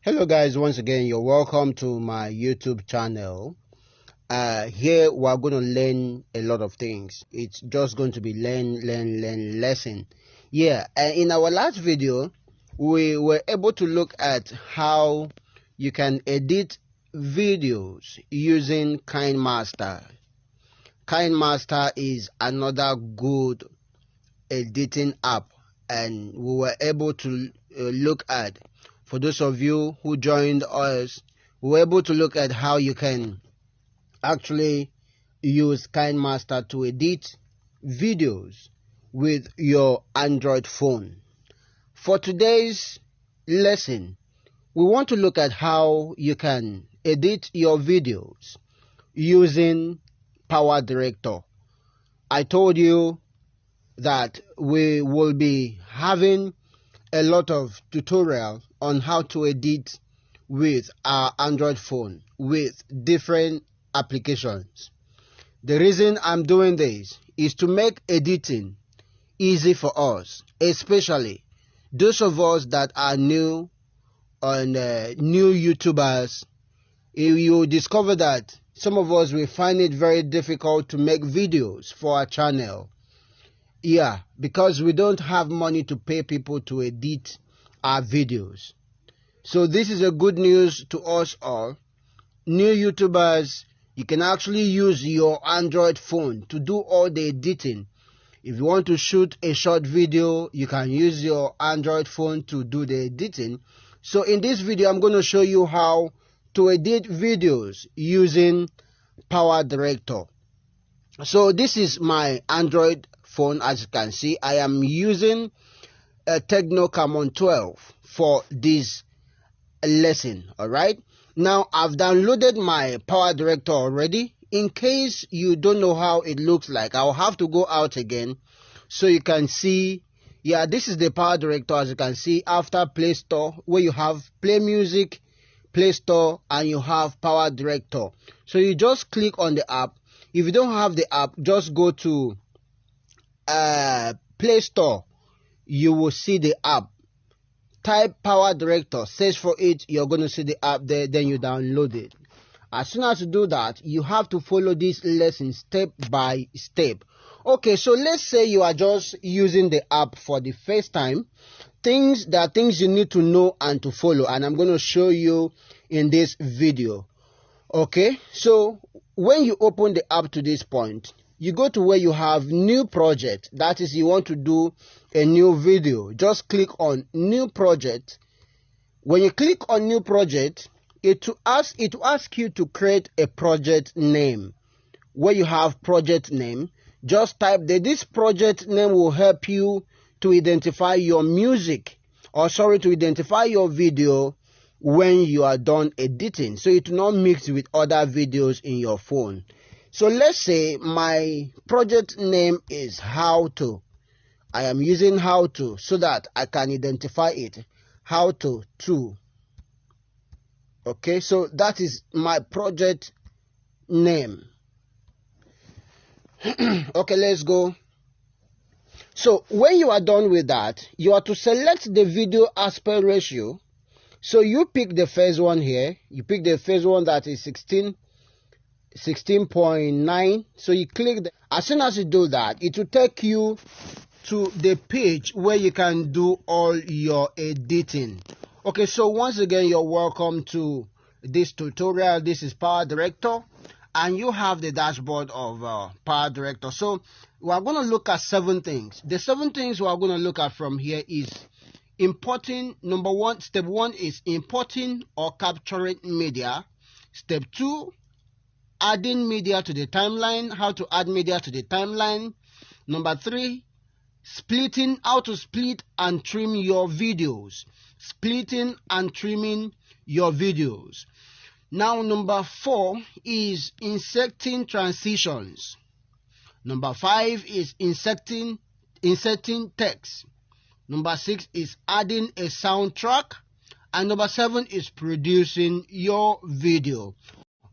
Hello guys, once again you're welcome to my YouTube channel. Here we're going to learn a lot of things. It's just going to be learn lesson. In our last video we were able to look at how you can edit videos using KineMaster. KineMaster is another good editing app, and we were able to look at, for those of you who joined us, we were able to look at how you can actually use KineMaster to edit videos with your Android phone. For today's lesson, we want to look at how you can edit your videos using PowerDirector. I told you that we will be having a lot of tutorial on how to edit with our Android phone with different applications. The reason I'm doing this is to make editing easy for us, especially those of us that are new and new YouTubers. You discover that some of us will find it very difficult to make videos for our channel. Because we don't have money to pay people to edit our videos. So this is a good news to us all. New YouTubers, you can actually use your Android phone to do all the editing. If you want to shoot a short video, you can use your Android phone to do the editing. So in this video, I'm going to show you how to edit videos using PowerDirector. So this is my Android phone. As you can see, I am using a Techno Camon 12 for this lesson. Alright, now I've downloaded my PowerDirector already. In case you don't know how it looks like, I'll have to go out again so you can see. This is the PowerDirector. As you can see, after Play Store, where you have Play Music, Play Store, and you have PowerDirector. So you just click on the app. If you don't have the app, just go to Play Store. You will see the app. Type PowerDirector, search for it. You're going to see the app there. Then you download it. As soon as you do that, you have to follow this lesson step by step. Okay, so let's say you are just using the app for the first time. There are things you need to know and to follow, and I'm going to show you in this video. Okay, so when you open the app to this point, you go to where you have new project. That is, you want to do a new video. Just click on new project. When you click on new project, it will ask you to create a project name. Where you have project name, just type that. This project name will help you to identify your music, to identify your video when you are done editing, so it will not mix with other videos in your phone. So let's say my project name is How To. I am using How To so that I can identify it. How To 2. Okay, so that is my project name. Okay, let's go. So when you are done with that, you are to select the video aspect ratio. So you pick the first one here. You pick the first one that is 16.9. So you click as soon as you do that, it will take you to the page where you can do all your editing. Okay, so once again, you're welcome to this tutorial. This is PowerDirector, and you have the dashboard of PowerDirector. So we are going to look at 7 things. The 7 things we are going to look at from here is importing. Step 1 is importing or capturing media. Step 2, adding media to the timeline. How to add media to the timeline. Number 3, how to split and trim your videos. Splitting and trimming your videos. Now number 4 is inserting transitions. Number 5 is inserting text. Number 6 is adding a soundtrack. And number 7 is producing your video.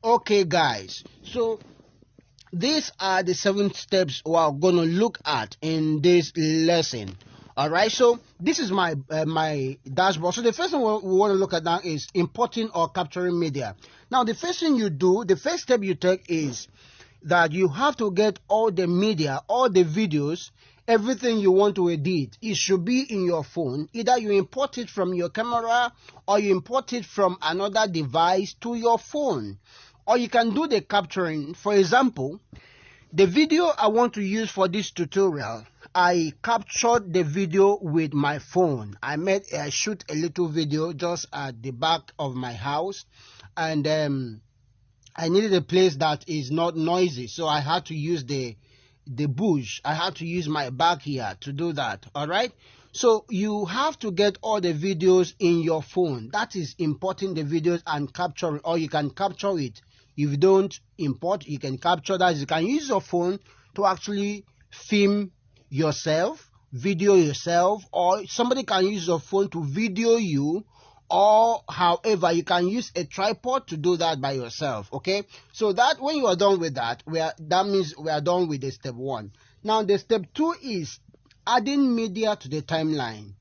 Okay guys, so these are the 7 steps we are going to look at in this lesson. All right, so this is my my dashboard. So the first thing we want to look at now is importing or capturing media. Now the first thing you do, the first step you take is that you have to get all the media, all the videos, everything you want to edit. It should be in your phone. Either you import it from your camera or you import it from another device to your phone, or you can do the capturing. For example, the video I want to use for this tutorial, I captured the video with my phone. I shoot a little video just at the back of my house, and I needed a place that is not noisy, so I had to use the bush. I had to use my backyard to do that. All right, so you have to get all the videos in your phone. That is importing the videos and capturing, or you can capture it. If you don't import, you can capture that. You can use your phone to actually film yourself, video yourself, or somebody can use your phone to video you, or however you can use a tripod to do that by yourself. Okay, so that when you are done with that, that means we are done with the step 1. Now the step 2 is adding media to the timeline.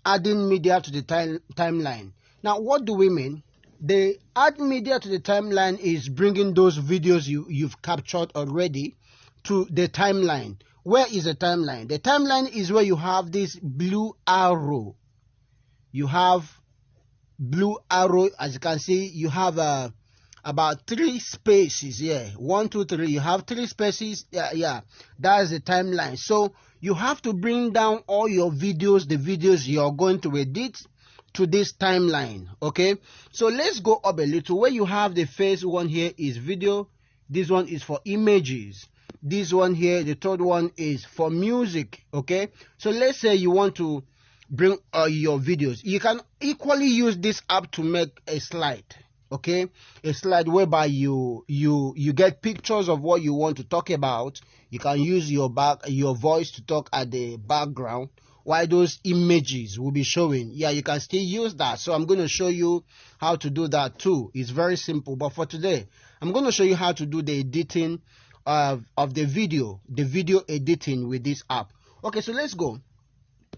Adding media to the timeline. Now what do we mean? The add media to the timeline is bringing those videos you've captured already to the timeline. Where is the timeline? The timeline is where you have this blue arrow. You have blue arrow, as you can see. You have about 3 spaces here. 1, 2, 3. You have 3 spaces. Yeah, that is the timeline. So you have to bring down all your videos, the videos you're going to edit, to this timeline. Okay, so let's go up a little. Where you have the first one here is video. This one is for images. This one here, the third one, is for music. Okay, so let's say you want to bring your videos. You can equally use this app to make a slide. Okay, a slide whereby you get pictures of what you want to talk about. You can use your voice to talk at the background, while those images will be showing. Yeah, you can still use that. So I'm going to show you how to do that too. It's very simple. But for today, I'm going to show you how to do the editing of the video editing with this app. Okay, so let's go.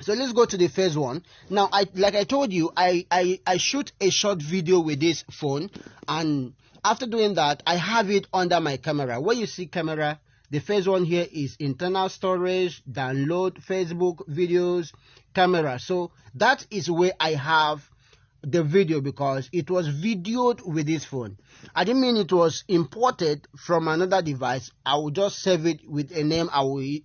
So let's go to the first one. Now, like I told you, I shoot a short video with this phone, and after doing that, I have it under my camera. Where you see camera, the first one here is internal storage, download, Facebook, videos, camera. So that is where I have the video because it was videoed with this phone. I didn't mean it was imported from another device. I will just save it with a name I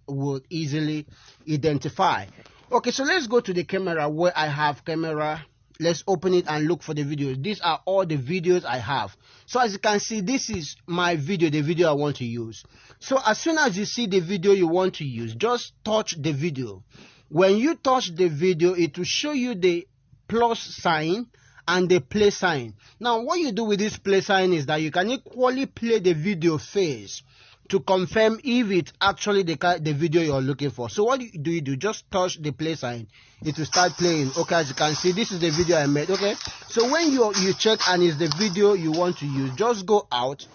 would easily identify. Okay, so let's go to the camera where I have camera. Let's open it and look for the videos. These are all the videos I have. So as you can see, this is my video, the video I want to use. So as soon as you see the video you want to use, just touch the video. When you touch the video, it will show you the plus sign and the play sign. Now what you do with this play sign is that you can equally play the video first to confirm if it's actually the video you're looking for. So what do you do? Just touch the play sign. It will start playing. Okay, as you can see, this is the video I made. Okay, so when you check and it's the video you want to use, just go out,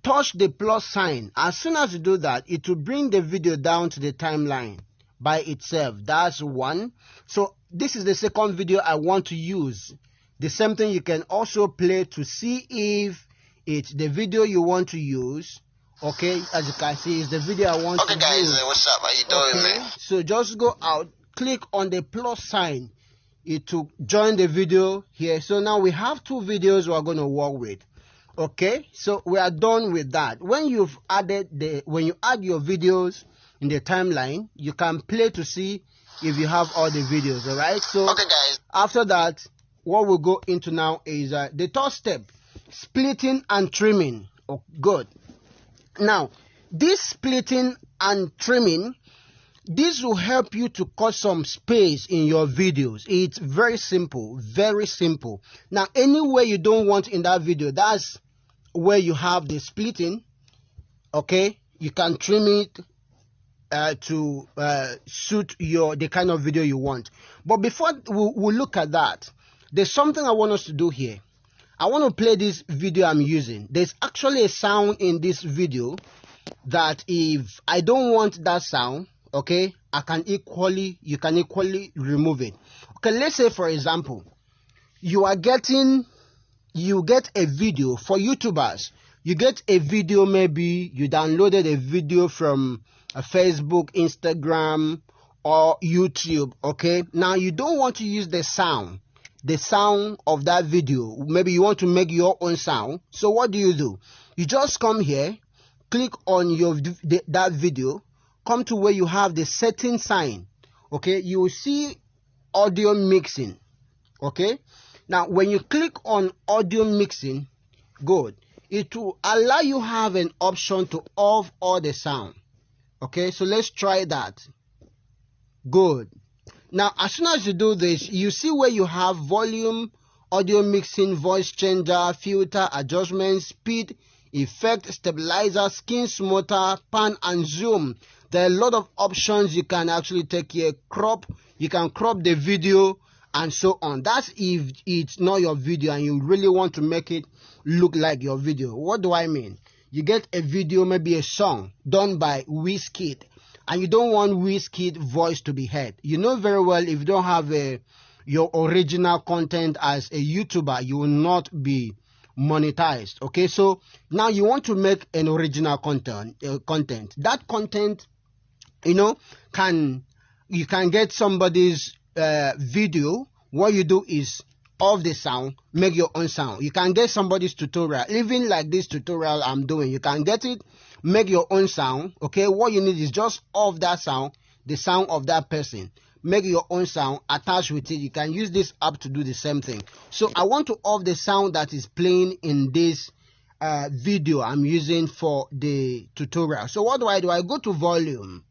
touch the plus sign. As soon as you do that, it will bring the video down to the timeline by itself. That's one. So this is the second video I want to use. The same thing, you can also play to see if it's the video you want to use. Okay, as you can see, it's the video I want to use. Okay guys, what's up? How you doing, man? So just go out, click on the plus sign. It will join the video here. So now we have 2 videos we're going to work with. Okay, so we are done with that. When you add your videos in the timeline, you can play to see if you have all the videos. All right, so okay guys, after that, what we'll go into now is the third step, splitting and trimming. Oh, good. Now, this splitting and trimming, this will help you to cut some space in your videos. It's very simple, very simple. Now, anywhere you don't want in that video, that's where you have the splitting. Okay, you can trim it to suit the kind of video you want. But before we look at that, there's something I want us to do here. I want to play this video I'm using. There's actually a sound in this video that if I don't want that sound, okay, you can equally remove it. Okay, let's say for example, you get a video for YouTubers. You get a video, maybe you downloaded a video from Facebook, Instagram, or YouTube. Okay, now you don't want to use the sound of that video. Maybe you want to make your own sound. So what do? You just come here, click on that video, come to where you have the setting sign. Okay, you will see audio mixing. Okay, now when you click on audio mixing, good, it will allow you have an option to off all the sound. Okay, so let's try that. Good. Now as soon as you do this, you see where you have volume, audio mixing, voice changer, filter, adjustment, speed, effect, stabilizer, skin smoother, pan and zoom. There are a lot of options you can actually take here. Crop, you can crop the video and so on. That's if it's not your video and you really want to make it look like your video. What do I mean? You get a video, maybe a song done by Wizkid, and you don't want Wizkid voice to be heard. You know very well if you don't have your original content as a YouTuber, you will not be monetized. Okay, so now you want to make an original content. That content, you can get somebody's video. What you do is off the sound, make your own sound. You can get somebody's tutorial, even like this tutorial I'm doing. You can get it, make your own sound. Okay, what you need is just off that sound, the sound of that person. Make your own sound, attach with it. You can use this app to do the same thing. So I want to off the sound that is playing in this video I'm using for the tutorial. So what do? I go to volume.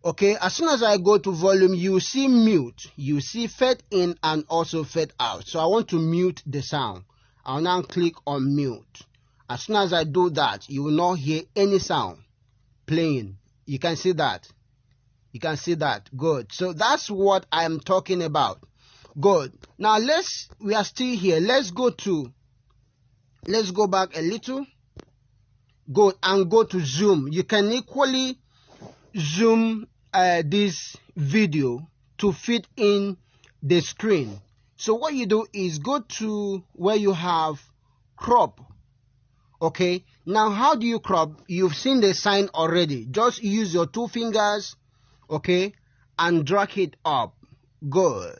Okay, as soon as I go to volume, you see mute, you see fade in and also fade out. So I want to mute the sound. I'll now click on mute. As soon as I do that, you will not hear any sound playing. You can see that. You can see that. Good. So that's what I'm talking about. Good. Now we are still here. Let's go back a little. Good. And go to zoom. You can equally zoom this video to fit in the screen. So what you do is go to where you have crop. Okay, now how do you crop? You've seen the sign already. Just use your two fingers, okay, and drag it up. Good.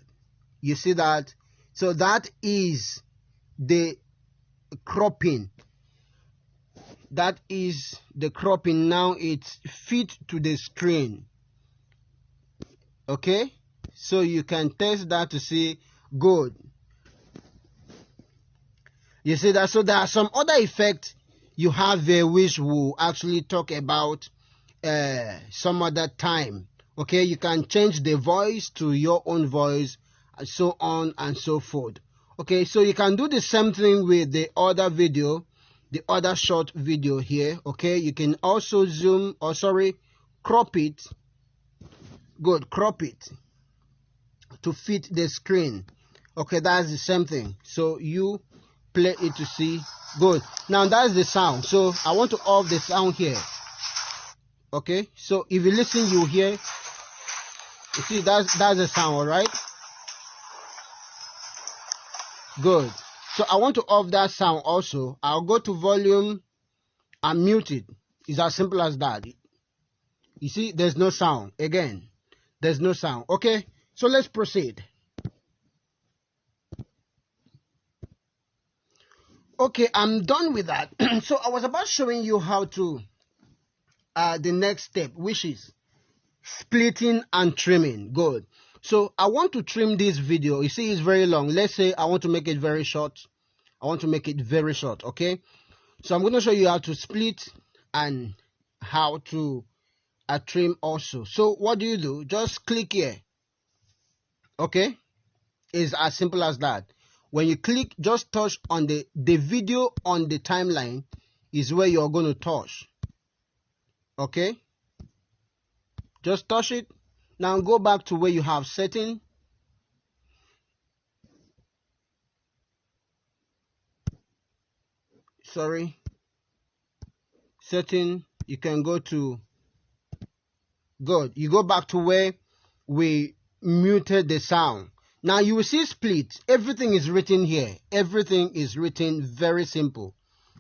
You see that? So that is the cropping. That is the cropping. Now it's fit to the screen. Okay, so you can test that to see. Good. You see that? So there are some other effects you have there which we'll actually talk about some other time. Okay, you can change the voice to your own voice and so on and so forth. Okay, so you can do the same thing with the other video, the other short video here. Okay, you can also crop it. Good, crop it to fit the screen. Okay, that's the same thing. So you play it to see. Good. Now that's the sound. So I want to off the sound here. Okay, so if you listen, you hear. You see, that's the sound. All right. Good. So I want to off that sound also. I'll go to volume and mute it. It's as simple as that. You see, there's no sound. Again, there's no sound. Okay, so let's proceed. Okay, I'm done with that. So I was about showing you how to the next step, which is splitting and trimming. Good. So I want to trim this video. You see, it's very long. Let's say I want to make it very short. Okay, so I'm going to show you how to split and how to trim also. So what do? Just click here. Okay, it's as simple as that. When you click, just touch on the video on the timeline is where you're going to touch. Okay, just touch it. Now go back to where you have setting. Setting. You can go to Good. You go back to where we muted the sound. Now you will see split. Everything is written here. Everything is written very simple.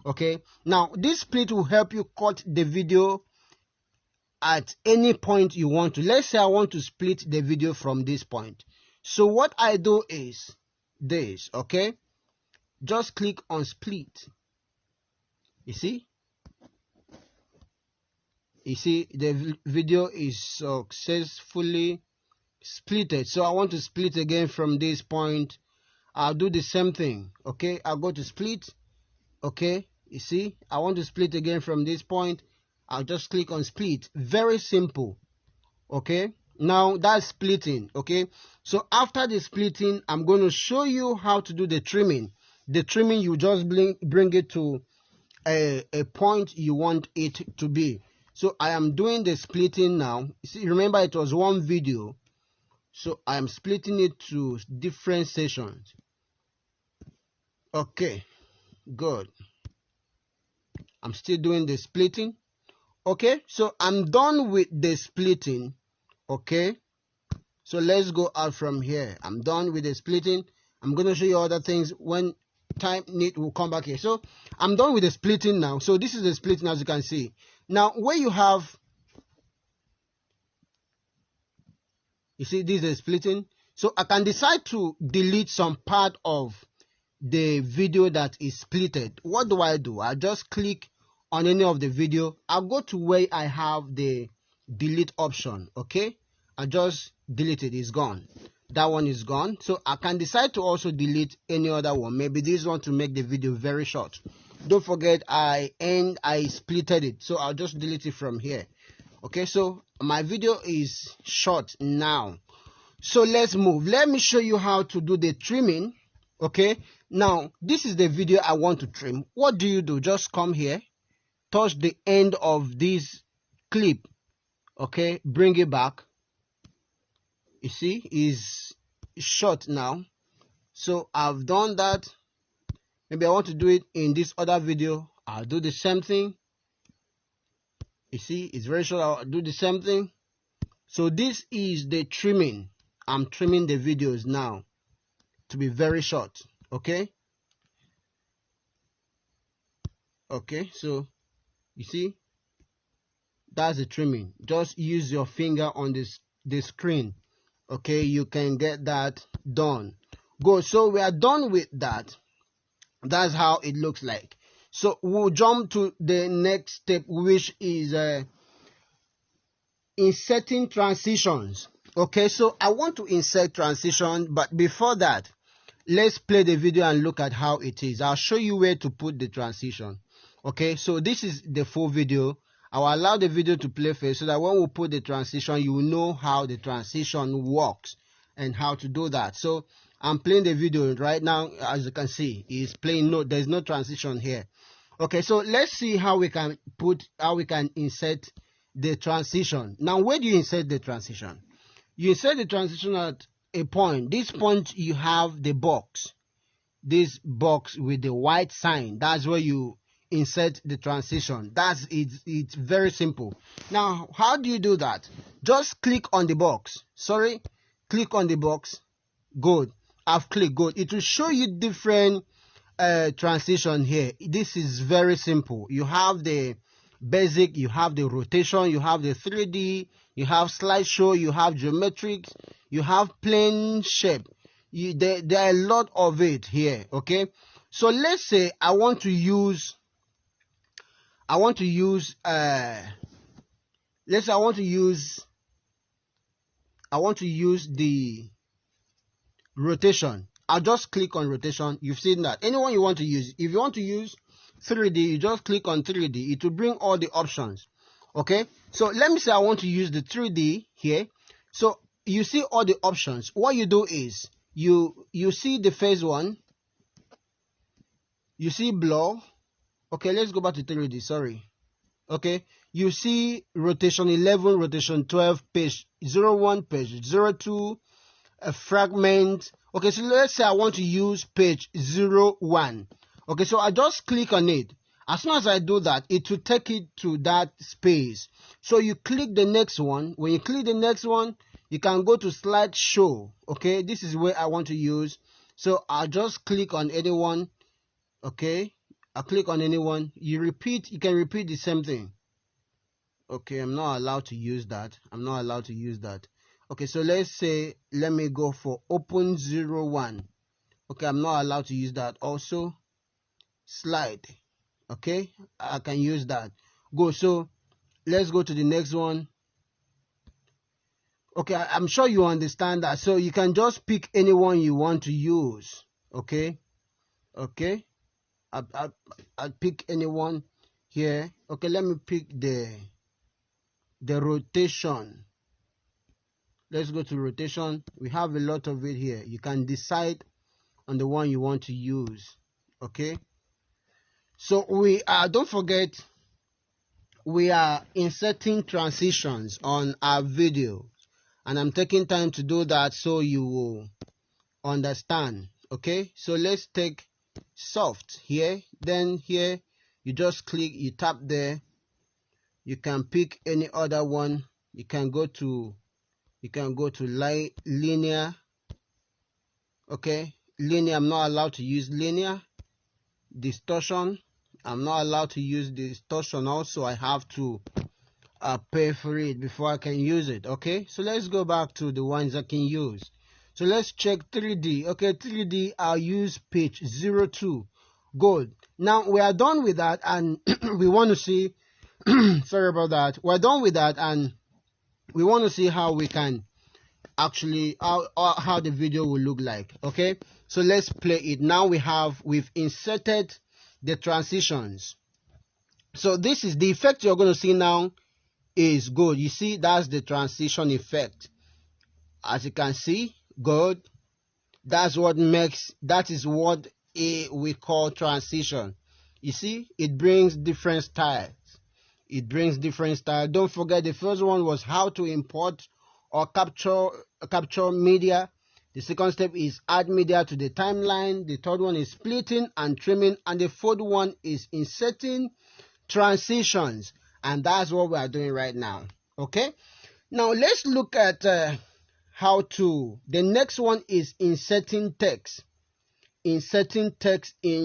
Okay. Now this split will help you cut the video at any point you want to. Let's say I want to split the video from this point. So what I do is this. Okay. Just click on split. You see the video is successfully splitted. So I want to split again from this point. I'll do the same thing. Okay, I'll go to split. Okay, you see, I want to split again from this point. I'll just click on split. Very simple. Okay, now that's splitting. Okay, so after the splitting, I'm going to show you how to do the trimming. The trimming, you just bring it to a point you want it to be. So I am doing the splitting now. See, remember it was one video, so I am splitting it to different sessions. Okay, good. I'm still doing the splitting. Okay, so I'm done with the splitting. Okay, so let's go out from here. I'm done with the splitting. I'm going to show you other things when time need will come back here. So I'm done with the splitting now. So this is the splitting, as you can see. Now where you have, you see this is splitting. So I can decide to delete some part of the video that is splitted. What do? I just click on any of the video. I'll go to where I have the delete option. Okay, I just delete it. It's gone. That one is gone. So I can decide to also delete any other one. Maybe this one to make the video very short. Don't forget I splitted it. So I'll just delete it from here. Okay, so my video is short now. So let's move. Let me show you how to do the trimming. Okay, now this is the video I want to trim. What do? Just come here, touch the end of this clip. Okay, bring it back. You see, is short now. So I've done that. Maybe I want to do it in this other video. I'll do the same thing. You see, it's very short. I'll do the same thing. So this is the trimming. I'm trimming the videos now to be very short. Okay. Okay, so you see, that's the trimming. Just use your finger on the screen. Okay, you can get that done. Good. So we are done with that. That's how it looks like. So we'll jump to the next step, which is inserting transitions. Okay, so I want to insert transition, but before that, let's play the video and look at how it is. I'll show you where to put the transition. Okay, so this is the full video. I'll allow the video to play first so that when we put the transition, you will know how the transition works and how to do that. So I'm playing the video right now. As you can see, it's playing. No, there's no transition here. Okay, so let's see how we can insert the transition. Now, where do you insert the transition? You insert the transition at a point. This point, you have the box. This box with the white sign. That's where you insert the transition. That's it. It's very simple. Now, how do you do that? Just click on the box. Sorry, click on the box. Good. I've clicked. Good. It will show you different transition here. This is very simple. You have the basic, you have the rotation, you have the 3D, you have slideshow, you have geometric, you have plane shape. There are a lot of it here. Okay, so let's say I want to use the rotation. I'll just click on rotation. You've seen that. Anyone you want to use. If you want to use 3D, you just click on 3D. It will bring all the options. Okay, so let me say I want to use the 3D here. So you see all the options. What you do is you see the first one. You see blur. Okay, let's go back to 3D. Sorry. Okay, you see rotation 11, rotation 12, page 01, page 02, a fragment. Okay, so let's say I want to use page 01. Okay, so I just click on it. As soon as I do that, it will take it to that space. So you click the next one. When you click the next one, you can go to slideshow. Okay, this is where I want to use. So I'll just click on anyone. Okay, I'll click on anyone. You can repeat the same thing. Okay, I'm not allowed to use that. Okay, so let's say, let me go for open 01. Okay, I'm not allowed to use that. Also, slide. Okay, I can use that. Go. So let's go to the next one. Okay, I'm sure you understand that. So you can just pick anyone you want to use. Okay, I'll pick anyone here. Okay, let me pick the rotation. Let's go to rotation. We have a lot of it here. You can decide on the one you want to use. Okay, so we don't forget, we are inserting transitions on our video, and I'm taking time to do that so you will understand. Okay, so let's take soft here. Then here you just click, you tap there. You can pick any other one. You can go to linear. Okay, linear, I'm not allowed to use linear. Distortion, I'm not allowed to use distortion. Also, I have to pay for it before I can use it. Okay, so let's go back to the ones I can use. So let's check 3D. Okay, 3D, I'll use pitch 02. Good. Now we are done with that, and we want to see sorry about that. We're done with that, and we want to see how we can actually how the video will look like. Okay, so let's play it. Now we've inserted the transitions. So this is the effect you're going to see now. Is good. You see, that's the transition effect. As you can see, good. That is what we call transition. You see, it brings different styles. Don't forget, the first one was how to import or capture media. The second step is add media to the timeline. The third one is splitting and trimming, and the fourth one is inserting transitions. And that's what we are doing right now. Okay, now let's look at the next one is inserting text in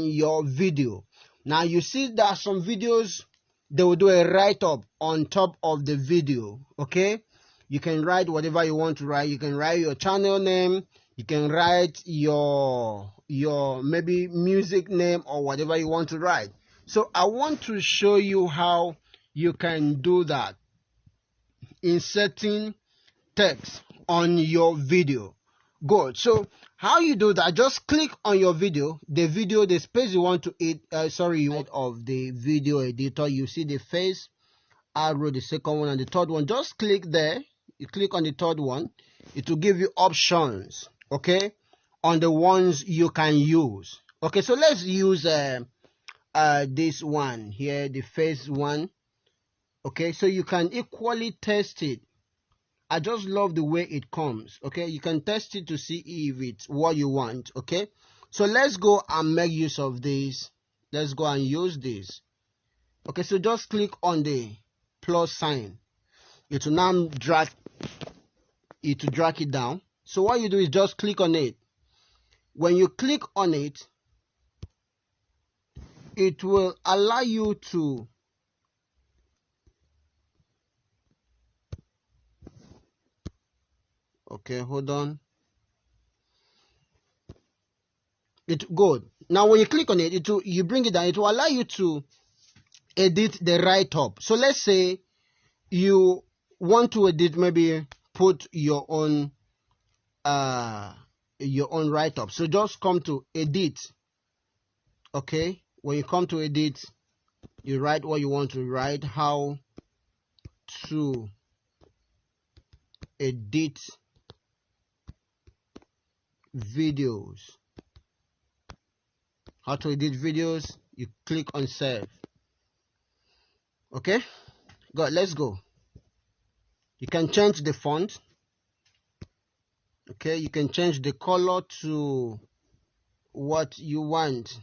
your video. Now you see there are some videos, they will do a write-up on top of the video. Okay, you can write whatever you want to write. You can write your channel name, you can write your maybe music name or whatever you want to write. So I want to show you how you can do that, inserting text on your video. Good. So how you do that, just click on your video, the space you want to of the video editor. You see the face arrow, the second one and the third one. Just click there. You click on the third one, it will give you options, okay, on the ones you can use. Okay, so let's use this one here, the face one. Okay, so you can equally test it. I just love the way it comes. Okay, you can test it to see if it's what you want. Okay, so let's go and make use of this. Let's go and use this. Okay, so just click on the plus sign. It will now drag it down. So what you do is just click on it. When you click on it, it will allow you to okay, hold on. Good. Now when you click on it, you bring it down. It will allow you to edit the write-up. So let's say you want to edit, maybe put your own write-up. So just come to edit. Okay, when you come to edit, you write what you want to write. How to edit videos. How to edit videos. You click on save. Okay, good. Let's go. You can change the font. Okay, you can change the color to what you want.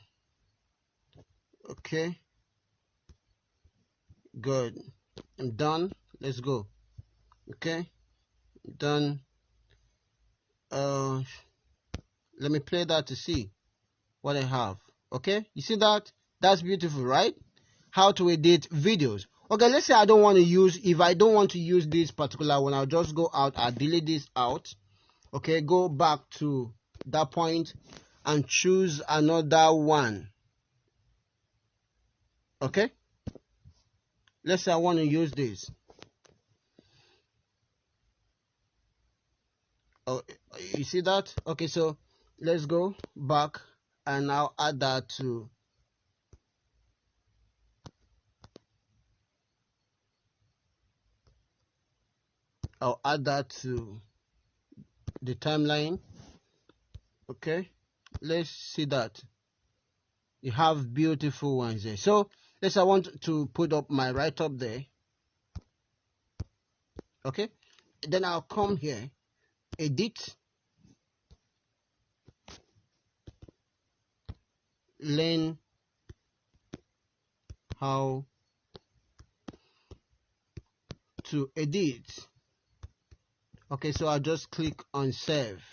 Okay, Good. I'm done. Let's go. Okay. Done. Let me play that to see what I have. Okay. You see that? That's beautiful, right? How to edit videos. Okay, let's say I don't want to use, if I don't want to use this particular one, I'll just go out, I'll delete this out. Okay, go back to that point and choose another one. Okay, let's say I want to use this. Oh, you see that? Okay, so let's go back and now add that to I'll add that to the timeline. Okay, let's see that you have beautiful ones there. So let's say I want to put up my write-up there. Okay, then I'll come here, edit, learn how to edit. Okay, so I'll just click on save.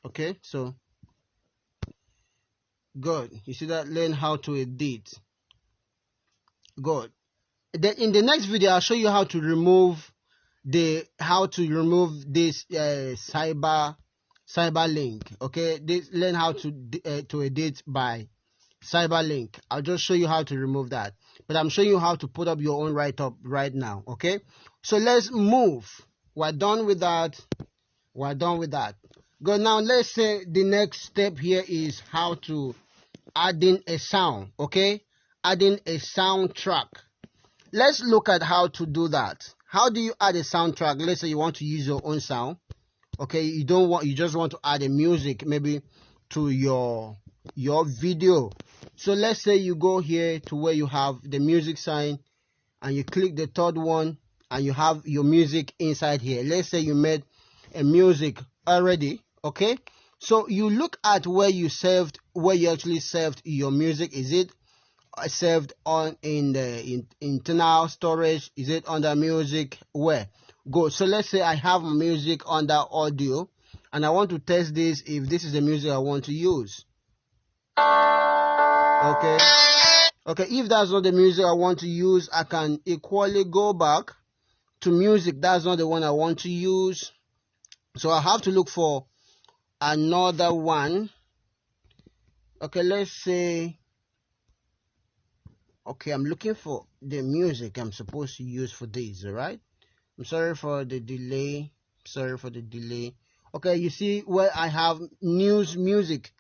Okay, so good. You see that? Learn how to edit. Good. Then in the next video, I'll show you how to remove this cyber link. Okay, learn how to edit by cyber link. I'll just show you how to remove that, but I'm showing you how to put up your own write-up right now. Okay, so let's move. We're done with that. Good. Now let's say the next step here is how to add in a sound. Okay, adding a soundtrack. Let's look at how to do that. How do you add a soundtrack? Let's say you want to use your own sound. Okay, you just want to add a music maybe to your video. So let's say you go here to where you have the music sign and you click the third one and you have your music inside here. Let's say you made a music already. Okay, so you look at where you actually saved your music. Is it saved in the internal storage? Is it under music? Where? Go. So let's say I have music under audio and I want to test this if this is the music I want to use. Okay, if that's not the music I want to use, I can equally go back to music. That's not the one I want to use, so I have to look for another one. Okay, let's say, okay, I'm looking for the music I'm supposed to use for this. All right, I'm sorry for the delay. Okay, you see where I have news music,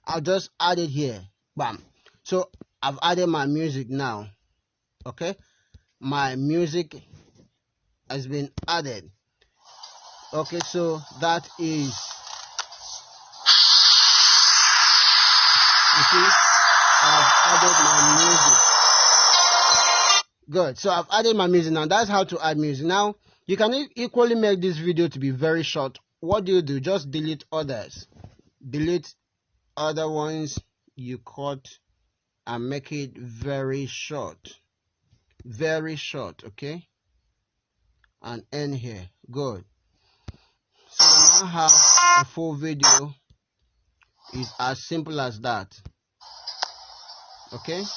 I'll just add it here. Bam. So I've added my music now. Okay, my music has been added. Okay, so that is, you see, I've added my music. Good. So I've added my music now. That's how to add music. Now you can equally make this video to be very short. What do? Just delete others. Delete other ones you caught and make it very short. Okay, and end here. Good. So we now have a full video. It's as simple as that. Okay, it's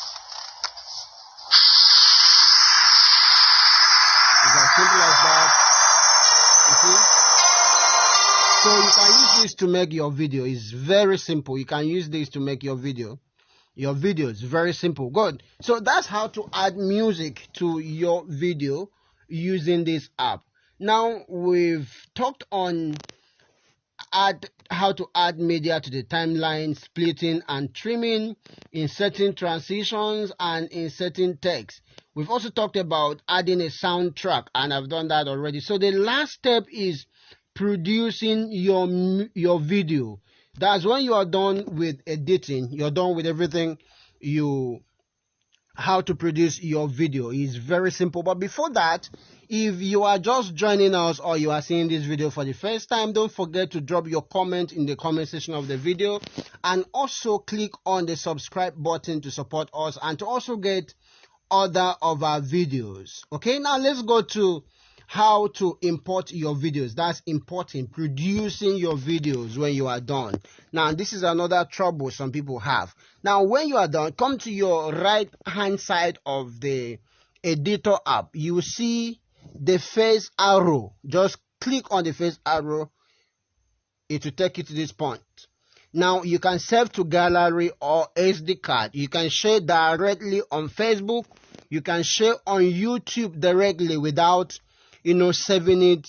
as simple as that. You see? So you can use this to make your video. It's very simple. You can use this to make your video. Your video is very simple. Good. So that's how to add music to your video using this app. Now we've talked on how to add media to the timeline, splitting and trimming, inserting transitions and inserting text. We've also talked about adding a soundtrack, and I've done that already. So the last step is producing your video. That's when you are done with editing, you're done with everything. How to produce your video is very simple. But before that, If you are just joining us or you are seeing this video for the first time, don't forget to drop your comment in the comment section of the video, and also click on the subscribe button to support us and to also get other of our videos. Okay, now let's go to how to import your videos. That's importing, producing your videos when you are done. Now this is another trouble some people have. Now when you are done, come to your right hand side of the editor app. You will see the first arrow. Just click on the first arrow. It will take you to this point. Now you can save to gallery or SD card. You can share directly on Facebook. You can share on YouTube directly without saving it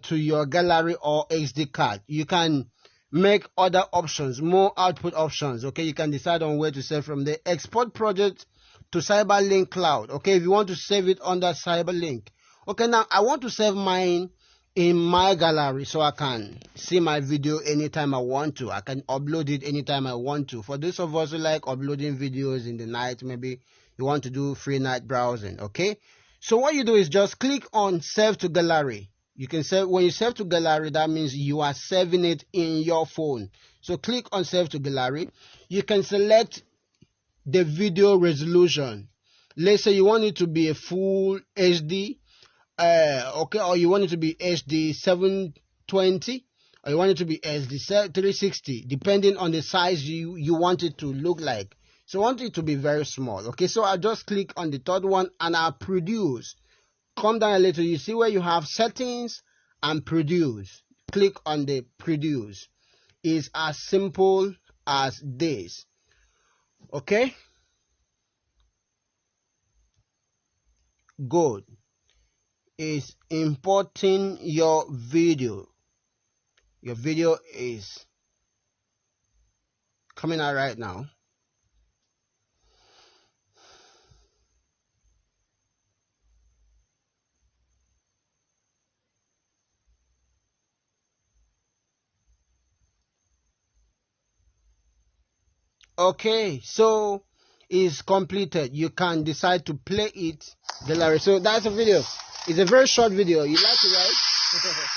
to your gallery or SD card. You can make other options, more output options. Okay, you can decide on where to save from the export project to Cyberlink Cloud. Okay, if you want to save it under Cyberlink. Okay, now I want to save mine in my gallery so I can see my video anytime I want to. I can upload it anytime I want to. For those of us who like uploading videos in the night, maybe you want to do free night browsing. Okay, so what you do is just click on save to gallery. You can save. When you save to gallery, that means you are saving it in your phone. So click on save to gallery. You can select the video resolution. Let's say you want it to be a full HD, okay, or you want it to be HD 720, or you want it to be HD 360, depending on the size you want it to look like. So I want it to be very small. Okay, so I just click on the third one and I produce. Come down a little, you see where you have settings and produce. Click on the produce. It's as simple as this. Okay, good. Is importing your video. Your video is coming out right now. Okay, so it's completed. You can decide to play it. So that's a video. It's a very short video. You like it, right?